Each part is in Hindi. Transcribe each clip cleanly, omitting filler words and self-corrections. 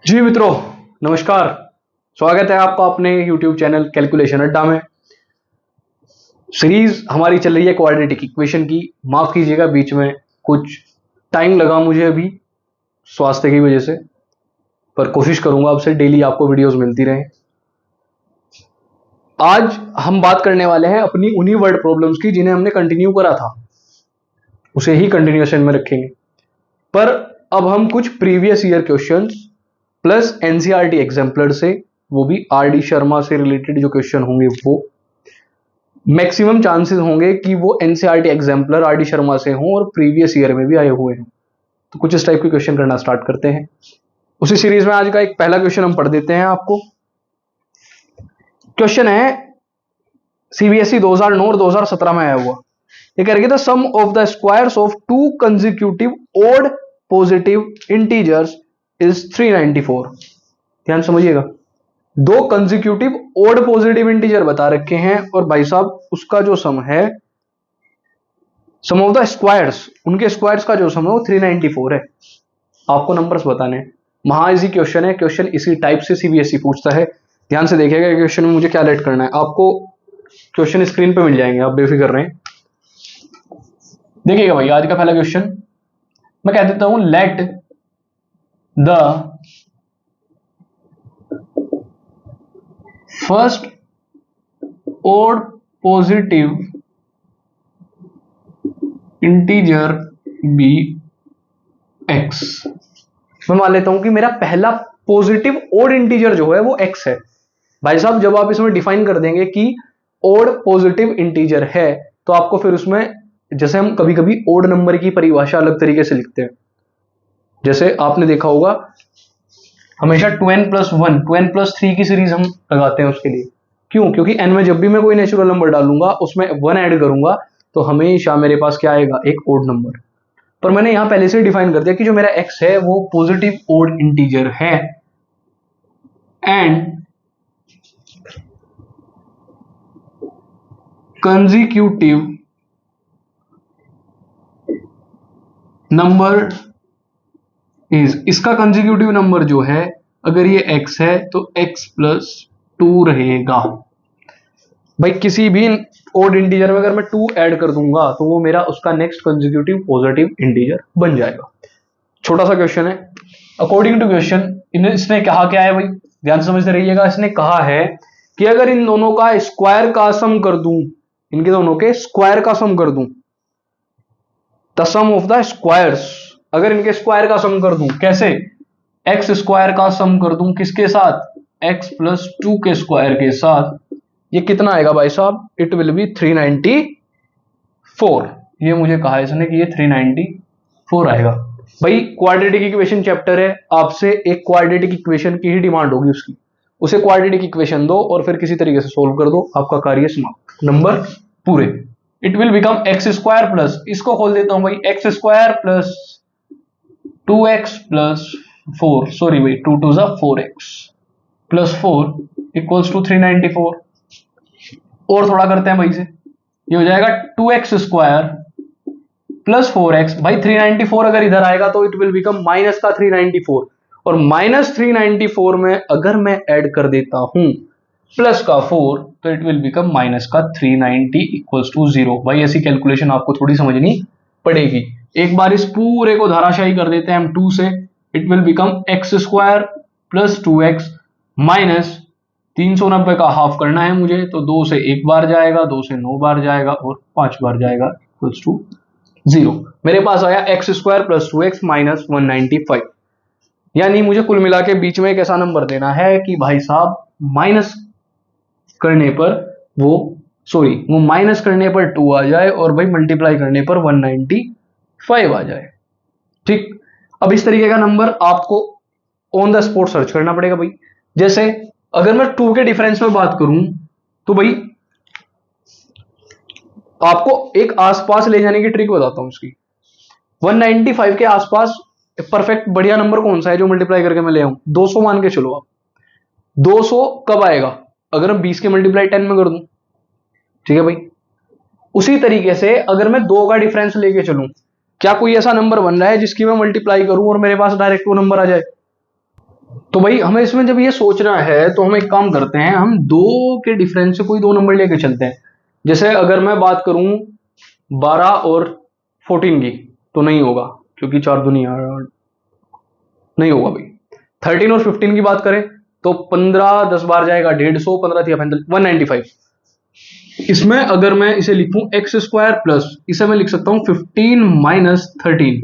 जी मित्रों, नमस्कार। स्वागत है आपका अपने YouTube चैनल कैलकुलेशन अड्डा में। सीरीज हमारी चल रही है क्वाड्रेटिक इक्वेशन की। माफ कीजिएगा, बीच में कुछ टाइम लगा मुझे अभी स्वास्थ्य की वजह से, पर कोशिश करूंगा आपसे डेली आपको वीडियोस मिलती रहें। आज हम बात करने वाले हैं अपनी उन्हीं वर्ड प्रॉब्लम्स की जिन्हें हमने कंटिन्यू करा था, उसे ही कंटिन्यूएशन में रखेंगे। पर अब हम कुछ previous year questions plus NCERT exemplar से, वो भी आर.डी. शर्मा से रिलेटेड जो क्वेश्चन होंगे वो मैक्सिमम चांसेस होंगे कि वो एनसीईआरटी एग्जाम्पलर आर.डी. शर्मा से हों और प्रीवियस ईयर में भी आए हुए हैं। तो कुछ इस टाइप के क्वेश्चन करना स्टार्ट करते हैं। उसी सीरीज में आज का एक पहला क्वेश्चन हम पढ़ देते हैं आपको। क्वेश्चन है सीबीएसई 2009 और 2017 में आया हुआ। ये कह रही the sum of the squares of two consecutive odd positive integers is 394। ध्यान समझिएगा, दो कंसेक्यूटिव ओड पॉजिटिव इंटीजर बता रखे हैं और भाई साहब उसका जो सम है, सम ऑफ द स्क्वायर्स, उनके स्क्वायर्स का जो सम है वो 394 है। आपको नंबर्स बताने हैं। महा इजी क्वेश्चन है। क्वेश्चन इसी टाइप से सीबीएसई पूछता है। ध्यान से देखिएगा क्वेश्चन में मुझे क्या लेट करना है। आपको क्वेश्चन स्क्रीन पे मिल जाएंगे, आप बेफिक्र रहें। देखिएगा भाई, आज का पहला क्वेश्चन मैं कह देता हूं, let the first odd positive integer be x. मैं मान लेता हूं कि मेरा पहला पॉजिटिव ओड इंटीजर जो है वो एक्स है। भाई साहब जब आप इसमें डिफाइन कर देंगे कि ओड पॉजिटिव इंटीजर है, तो आपको फिर उसमें, जैसे हम कभी कभी ओड नंबर की परिभाषा अलग तरीके से लिखते हैं, जैसे आपने देखा होगा हमेशा 2n+1 2n+3 की सीरीज हम लगाते हैं उसके लिए। क्यों? क्योंकि n में जब भी मैं कोई नेचुरल नंबर डालूंगा उसमें 1 ऐड करूंगा तो हमेशा मेरे पास क्या आएगा, एक ओड नंबर। पर मैंने यहां पहले से डिफाइन कर दिया कि जो मेरा x है वो पॉजिटिव ओड इंटीजर है एंड कंसेक्यूटिव नंबर इज, इसका कंसेक्यूटिव नंबर जो है, अगर ये x है तो x+2 रहेगा। भाई किसी भी ओड इंटीजर में अगर मैं 2 ऐड कर दूंगा तो वो मेरा उसका नेक्स्ट कंसेक्यूटिव पॉजिटिव इंटीजर बन जाएगा। छोटा सा क्वेश्चन है। अकॉर्डिंग टू क्वेश्चन इसने कहा क्या है भाई, ध्यान से समझते रहिएगा। इसने कहा है कि अगर इन दोनों का स्क्वायर का सम कर दूं, इनके दोनों के स्क्वायर का सम कर दूं, the sum of the squares, अगर इनके स्क्वायर का सम कर दूं, कैसे, एक्स स्क्वायर का सम कर दूं किसके साथ, x+2 के स्क्वायर के साथ, ये कितना आएगा भाई साहब, इट विल बी 394। ये मुझे कहा इसने कि ये 394 आएगा। भाई क्वाड्रेटिक इक्वेशन चैप्टर है, आपसे एक क्वाड्रेटिक इक्वेशन की ही डिमांड होगी उसकी। उसे क्वाड्रेटिक इक्वेशन दो और फिर किसी तरीके से सोल्व कर दो, आपका कार्य समाप्त, नंबर पूरे। It will become x² plus, इसको खोल देता हूं भाई, x² प्लस 2x+4, सॉरी भाई 2 2 4x प्लस 4 इक्वल्स टू 394। और थोड़ा करते हैं भाई से, ये हो जाएगा 2x² प्लस 4x। भाई 394 अगर इधर आएगा तो इट विल बिकम माइनस का 394, और -394 में अगर मैं ऐड कर देता हूं प्लस का 4 तो इट विल बिकम माइनस का 390 इक्वल्स टू 0। भाई ऐसी कैलकुलेशन आपको थोड़ी समझनी पड़ेगी। एक बार इस पूरे को धाराशाही कर देते हैं हम 2 से, it will become x² plus 2x minus 390 का हाफ करना है मुझे, तो 2 से 1 बार जाएगा, 2 से 9 बार जाएगा और 5 बार जाएगा, इक्वल्स टू 0। मेरे पास आया x² प्लस 2x माइनस 195। यानी मुझे कुल मिला के बीच में एक ऐसा नंबर देना है कि भाई साहब माइनस करने पर वो माइनस करने पर 2 आ जाए और भाई मल्टीप्लाई करने पर 195 आ जाए। ठीक, अब इस तरीके का नंबर आपको ऑन द स्पॉट सर्च करना पड़ेगा भाई। जैसे अगर मैं 2 के डिफरेंस में बात करूं तो भाई आपको एक आसपास ले जाने की ट्रिक बताता हूं इसकी। 195 के आसपास परफेक्ट बढ़िया नंबर कौन सा है जो मल्टीप्लाई करके मैं ले आऊं, 200 मान के चलो आप। 200 कब आएगा, अगर हम 20 के मल्टीप्लाई 10 में कर दूं, ठीक है भाई। उसी तरीके से अगर मैं 2 का डिफरेंस लेके चलूं, क्या कोई ऐसा नंबर बन रहा है जिसकी मैं मल्टीप्लाई करूं और मेरे पास डायरेक्ट वो नंबर आ जाए? तो भाई हमें इसमें जब ये सोचना है तो हम एक काम करते हैं, हम दो के डिफरेंस से कोई दो नंबर लेके चलते हैं। जैसे अगर मैं बात करूं 12 और 14 की, तो नहीं होगा क्योंकि चार दुनिया नहीं होगा भाई। 13 और 15 की बात करें तो 15 10 बार जाएगा 150, 15 थी 195। इसमें अगर मैं इसे लिखूं एक्स स्क्वायर प्लस, इसे मैं लिख सकता हूं 15 माइनस 13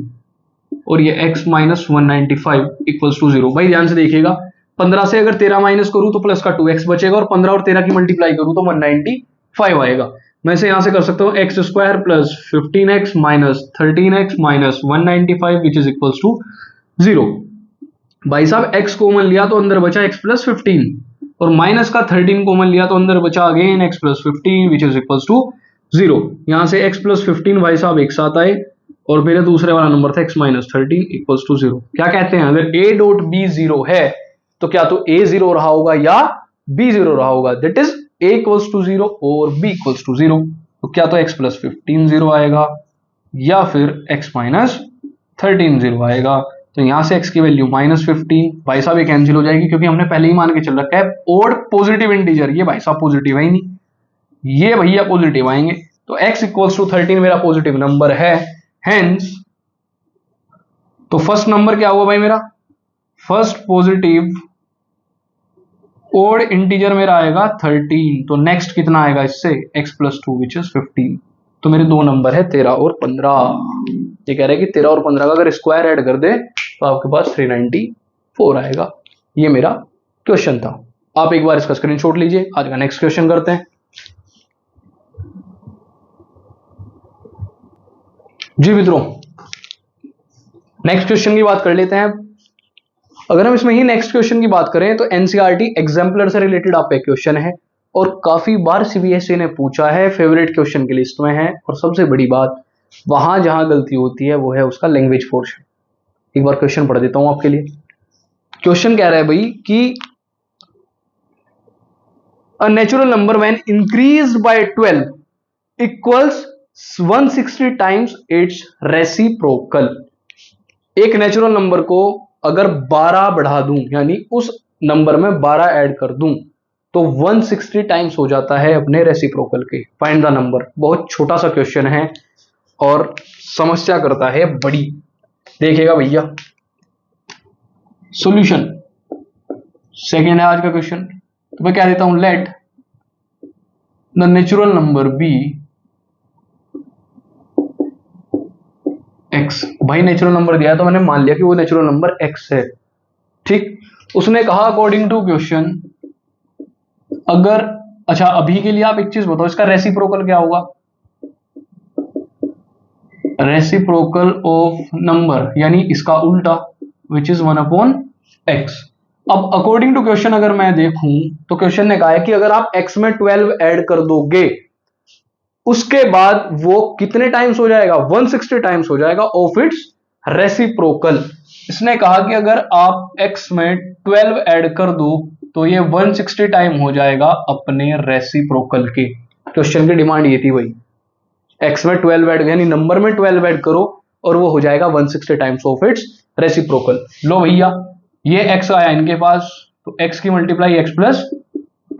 और ये x माइनस 195 इक्वल्स टू 0। भाई ध्यान से देखिएगा, 15 से अगर 13 माइनस करूं तो प्लस का 2x बचेगा, और 15 और 13 की मल्टीप्लाई करूं तो 195 आएगा। मैं इसे यहां से कर सकता हूं x square plus 15x minus 13x minus 195 which is equals to 0। भाई साहब x कॉमन लिया तो अंदर बचा x प्लस 15, और माइनस का 13 कॉमन लिया तो अंदर बचा again x plus 15 which is equals to 0। यहां से x प्लस 15 भाई साहब एक साथ आए, और मेरे दूसरे वाला नंबर था x माइनस 13 इक्वल्स टू 0। क्या कहते हैं, अगर a डॉट b 0 है तो क्या तो a 0 रहा होगा या b 0 रहा होगा, that is a equals to 0 और b इक्वल्स टू 0। तो क्या तो x प्लस 15 0 आएगा या फिर x माइनस 13 0 आएगा। तो यहां से x की वैल्यू माइनस 15, भाई साहब ये कैंसिल हो जाएगी क्योंकि हमने पहले ही मान के चल रखा है ओड पॉजिटिव इंटीजर, ये भाई साहब पॉजिटिव है ही नहीं, ये भैया पॉजिटिव आएंगे। तो x इक्वल्स टू 13 मेरा पॉजिटिव नंबर है, हेंस तो फर्स्ट नंबर क्या हुआ भाई मेरा, फर्स्ट पॉजिटिव ओड इंटीजर मेरा आएगा 13। तो नेक्स्ट कितना आएगा इससे, x प्लस 2 विच इज 15। तो मेरे दो नंबर है 13 और 15। ये कह रहे हैं कि 13 और 15 का अगर स्क्वायर ऐड कर दे तो आपके पास 394 आएगा। ये मेरा क्वेश्चन था। आप एक बार इसका स्क्रीनशॉट लीजिए। आज का नेक्स्ट क्वेश्चन करते हैं। जी मित्रों, नेक्स्ट क्वेश्चन की बात कर लेते हैं। अगर हम इसमें ही नेक्स्ट क्वेश्चन की बात करें तो एनसीईआरटी एग्जाम्पलर से रिलेटेड आपका क्वेश्चन है, और काफी बार सीबीएसई ने पूछा है, फेवरेट क्वेश्चन की लिस्ट में है, और सबसे बड़ी बात वहां जहां गलती होती है वो है उसका लैंग्वेज पोर्शन। एक बार क्वेश्चन पढ़ देता हूं आपके लिए। क्वेश्चन कह रहा है भाई कि a natural number when increased by 12 equals 160 times it's reciprocal. एक नेचुरल नंबर को अगर 12 बढ़ा दूं, यानी उस नंबर में 12 ऐड कर दूं, तो 160 टाइम्स हो जाता है अपने रेसिप्रोकल के। Find the number. बहुत छोटा सा क्वेश्चन है और समस्या करता है बड़ी। देखिएगा भैया सॉल्यूशन। सेकेंड है आज का क्वेश्चन, तो मैं क्या देता हूं, let the natural number be x. भाई नेचुरल नंबर दिया है तो मैंने मान लिया कि वो नेचुरल नंबर एक्स है, ठीक। उसने कहा अकॉर्डिंग टू क्वेश्चन, अगर अच्छा अभी के लिए आप एक चीज बताओ, इसका रेसिप्रोकल क्या होगा, रेसिप्रोकल ऑफ नंबर यानी इसका उल्टा, विच इज 1/x। अब अकॉर्डिंग टू क्वेश्चन अगर मैं देखूं तो क्वेश्चन ने कहा है कि अगर आप x में 12 ऐड कर दोगे उसके बाद वो कितने टाइम्स हो जाएगा, 160 टाइम्स हो जाएगा ऑफ इट्स रेसिप्रोकल। इसने कहा कि अगर आप x में 12 ऐड कर दो तो ये 160 टाइम हो जाएगा अपने रेसिप्रोकल के। क्वेश्चन की डिमांड ये थी भाई, x में 12 ऐड यानी नंबर में 12 ऐड करो और वो हो जाएगा 160 टाइम्स ऑफ इट्स रेसिप्रोकल। लो भैया ये x आया इनके पास, तो x की मल्टीप्लाई x प्लस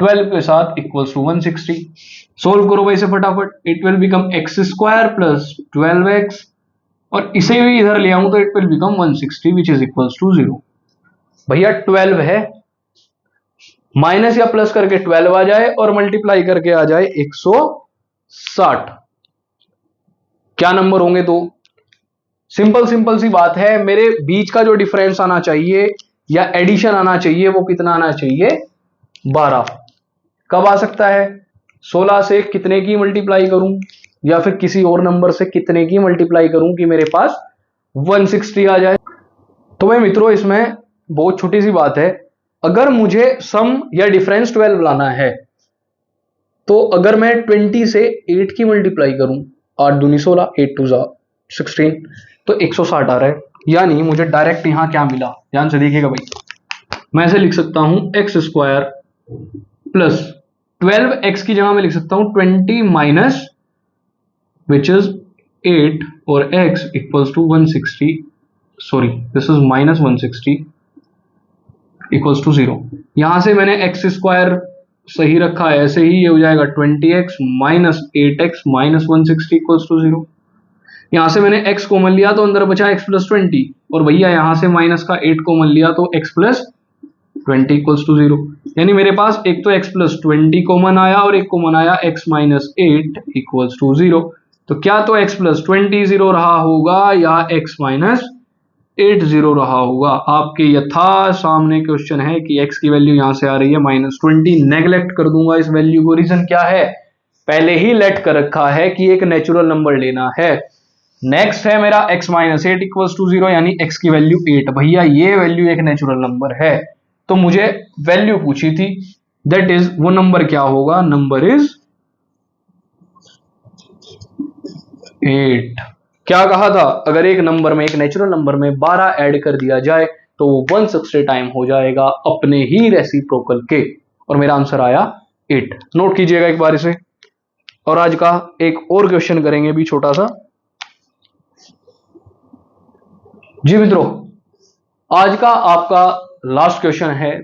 12 के साथ इक्वल्स टू 160। सोल्व करो भाई से फटाफट, it will become x square plus 12x, और इसे भी इधर ले आऊं तो it will become 160 which is equals to 0। भैया 12 है, माइनस या प्लस करके 12 आ जाए और मल्टीप्लाई करके आ जाए 160, क्या नंबर होंगे दो। सिंपल सिंपल सी बात है, मेरे बीच का जो डिफरेंस आना चाहिए या एडिशन आना चाहिए वो कितना आना चाहिए, 12। कब आ सकता है, 16 से कितने की मल्टीप्लाई करूं या फिर किसी और नंबर से कितने की मल्टीप्लाई करूं कि मेरे पास 160 आ जाए। तो भाई मित्रों इसमें बहुत छोटी सी बात है, अगर मुझे सम या डिफरेंस 12 लाना है तो अगर मैं 20 से 8 की मल्टीप्लाई करूं, 8 दूनी 16, 8 टू 16, तो 160 आ रहा है। यानी मुझे डायरेक्ट यहां क्या मिला, ध्यान से देखिएगा भाई, मैं ऐसे लिख सकता हूं एक्स स्क्वायर प्लस 12x की जगह मैं लिख सकता हूं 20 माइनस विच इज 8 और x equals to 160, sorry this is minus 160 equals to 0। यहां से मैंने एक्स स्क्वायर सही रखा है, ऐसे ही ये हो जाएगा 20x minus 8x minus 160 equals to 0। यहां से मैंने x कॉमन लिया तो अंदर बचा x प्लस 20, और भैया यहां से माइनस का 8 कॉमन लिया तो x प्लस 20 इक्वल्स टू 0। यानी मेरे पास एक तो x प्लस 20 कॉमन आया और एक कॉमन आया x माइनस 8 इक्वल्स टू 0। तो क्या तो x प्लस 20 0 रहा होगा या x माइनस 8 0 रहा होगा? आपके यथा सामने क्वेश्चन है कि x की वैल्यू यहां से आ रही है माइनस 20, नेग्लेक्ट कर दूंगा इस वैल्यू को। रीजन क्या है? पहले ही लेट कर रखा है कि एक नेचुरल नंबर लेना है। नेक्स्ट है मेरा x माइनस 8 इक्वल्स टू 0, यानी x की वैल्यू 8। भैया ये वैल्यू एक नेचुरल नंबर है, तो मुझे वैल्यू पूछी थी, दैट इज वो नंबर क्या होगा? Number is 8। क्या कहा था? अगर एक नंबर में, एक नेचुरल नंबर में 12 ऐड कर दिया जाए तो वो 160 टाइम हो जाएगा अपने ही रेसिप्रोकल के, और मेरा आंसर आया 8। नोट कीजिएगा एक बार इसे। और आज का एक और क्वेश्चन करेंगे भी छोटा सा। जी मित्रों, आज का आपका लास्ट क्वेश्चन है।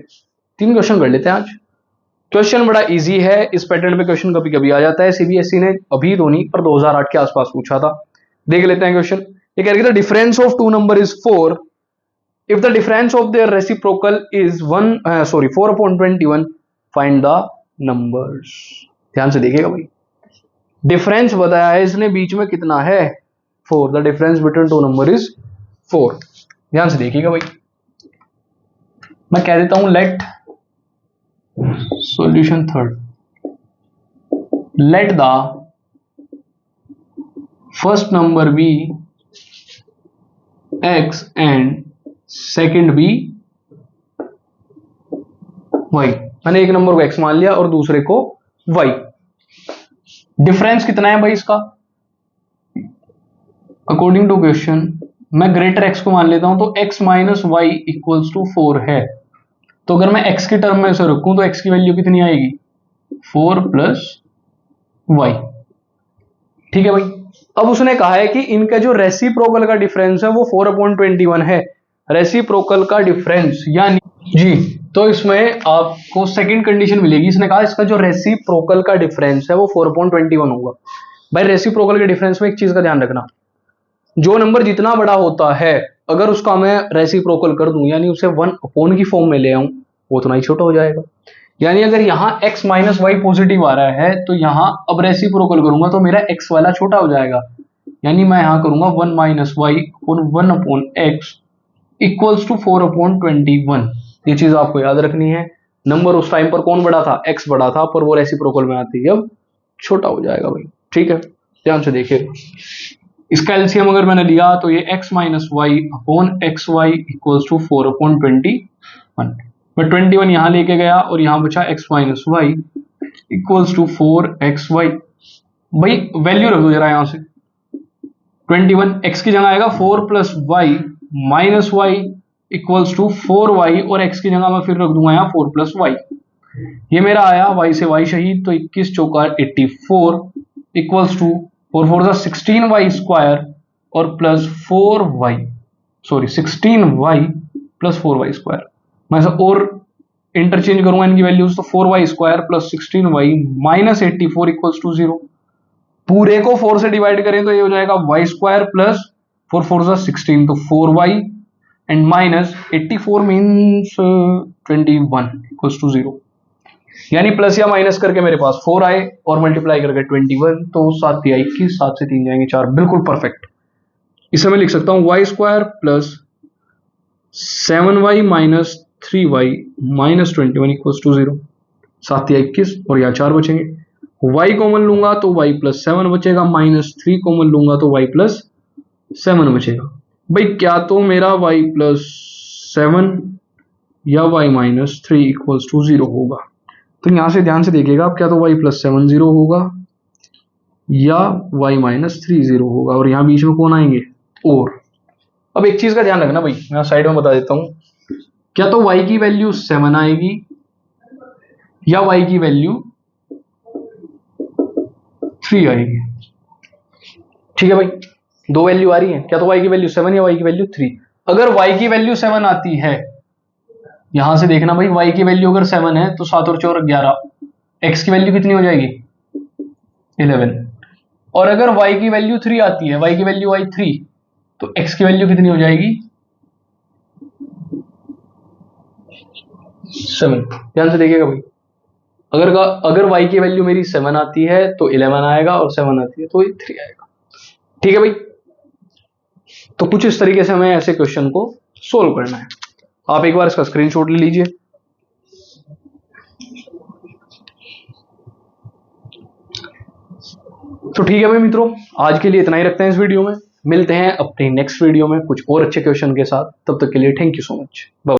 3 क्वेश्चन कर लेते हैं आज। क्वेश्चन बड़ा इजी है, इस पैटर्न पे क्वेश्चन कभी कभी आ जाता है। सीबीएसई ने अभी तो नहीं पर 2008 के आसपास पूछा था। देख लेते हैं क्वेश्चन। ये कह रही है difference of two number is 4 if the difference of their reciprocal is 4/21 find the numbers. ध्यान से देखिएगा भाई, डिफरेंस बताया है इसने, बीच में कितना है? 4। The difference between two number is 4। ध्यान से देखिएगा भाई, मैं कह देता हूं let solution third, let the first number be x and second be y। मैंने एक नंबर को x मान लिया और दूसरे को y। डिफरेंस कितना है भाई इसका? अकॉर्डिंग टू क्वेश्चन मैं ग्रेटर x को मान लेता हूं, तो x minus y equals to 4 है। तो अगर मैं x की टर्म में से रखूं तो x की वैल्यू कितनी आएगी? 4 प्लस वाई। ठीक है भाई। अब उसने कहा है कि इनका जो रेसिप्रोकल का डिफरेंस है वो 4/21 है। रेसिप्रोकल का डिफरेंस यानी जी, तो इसमें आपको सेकंड कंडीशन मिलेगी। इसने कहा इसका जो रेसिप्रोकल का डिफरेंस है वो 4/21 होगा। भाई रेसिप्रोकल के डिफरेंस में एक चीज का ध्यान रखना, जो नंबर जितना बड़ा होता है अगर उसका मैं रेसिप्रोकल कर दूं यानी उसे 1 की फॉर्म में ले आऊं, वो उतना ही छोटा हो जाएगा। यानी अगर यहाँ x माइनस वाई पॉजिटिव आ रहा है तो यहाँ अब रेसिप्रोकल करूंगा तो मेरा x वाला छोटा हो जाएगा। यानी मैं यहाँ करूंगा 1 माइनस वाई और 1/x इक्वल्स टू 4/21। ये चीज आपको याद रखनी है। नंबर उस टाइम पर कौन बड़ा था? x बड़ा था, पर वो रेसिप्रोकल में आती है अब छोटा हो जाएगा भाई। ठीक है, ध्यान से देखिए। इसका एलसीएम अगर मैंने लिया तो ये x minus y upon x y equals to 4/21। मैं 21 यहां लेके गया और यहां बचा x minus y equals to 4xy। भाई वैल्यू रख दो जरा यहां से। 21 x की जगह आएगा 4 plus y minus y equals to 4y, और x की जगह मैं फिर रख दूंगा यहाँ 4 प्लस वाई। ये मेरा आया y से y शहीद, तो 21 चौका 84 इक्वल्स टू 4 4 16y स्क्वायर और plus 4y, sorry 16y plus 4y square. मैं और इंटरचेंज करूंगा इनकी वैल्यूज, तो 4y square plus 16y minus 84 equals to 0। पूरे को 4 से डिवाइड करें तो ये हो जाएगा y स्क्वायर प्लस 4 4 16, तो 4y and minus 84 means 21 equals to 0। यानी प्लस या माइनस करके मेरे पास 4 आए और मल्टीप्लाई करके 21, तो 7 या 21, 7 से 3 जाएंगे 4, बिल्कुल परफेक्ट। इसे मैं लिख सकता हूं y square plus 7y minus 3y minus 21 equals to 0। 7 या 21 और यहाँ 4 बचेंगे। y कॉमन लूंगा तो y प्लस 7 बचेगा, माइनस 3 कॉमन लूंगा तो y प्लस 7 बचेगा। भाई क्या तो मेरा y प्लस 7 या y माइनस 3 इक्वल्स टू 0 होगा? तो यहां से ध्यान से देखिएगा आप, क्या तो y प्लस 7 0 होगा या y माइनस 3 0 होगा, और यहां बीच में कौन आएंगे? और। अब एक चीज का ध्यान रखना भाई, मैं साइड में बता देता हूं, क्या तो y की वैल्यू 7 आएगी या y की वैल्यू 3 आएगी। ठीक है भाई, दो वैल्यू आ रही है, क्या तो y की वैल्यू 7 या y की वैल्यू 3। अगर y की वैल्यू 7 आती है यहां से देखना भाई, y की वैल्यू अगर 7 है तो 7 और 4 11, x की वैल्यू कितनी हो जाएगी 11। और अगर y की वैल्यू 3 आती है, y की वैल्यू आई 3, तो x की वैल्यू कितनी हो जाएगी 7। ध्यान से देखिएगा भाई, अगर y की वैल्यू मेरी 7 आती है तो 11 आएगा, और 7 आती है तो 3 आएगा। ठीक है भाई, तो कुछ इस तरीके से हमें ऐसे क्वेश्चन को सोल्व करना है। आप एक बार इसका स्क्रीनशॉट ले लीजिए। तो ठीक है भाई मित्रों, आज के लिए इतना ही रखते हैं इस वीडियो में। मिलते हैं अपनी नेक्स्ट वीडियो में कुछ और अच्छे क्वेश्चन के साथ। तब तक के लिए thank you so much. Bye.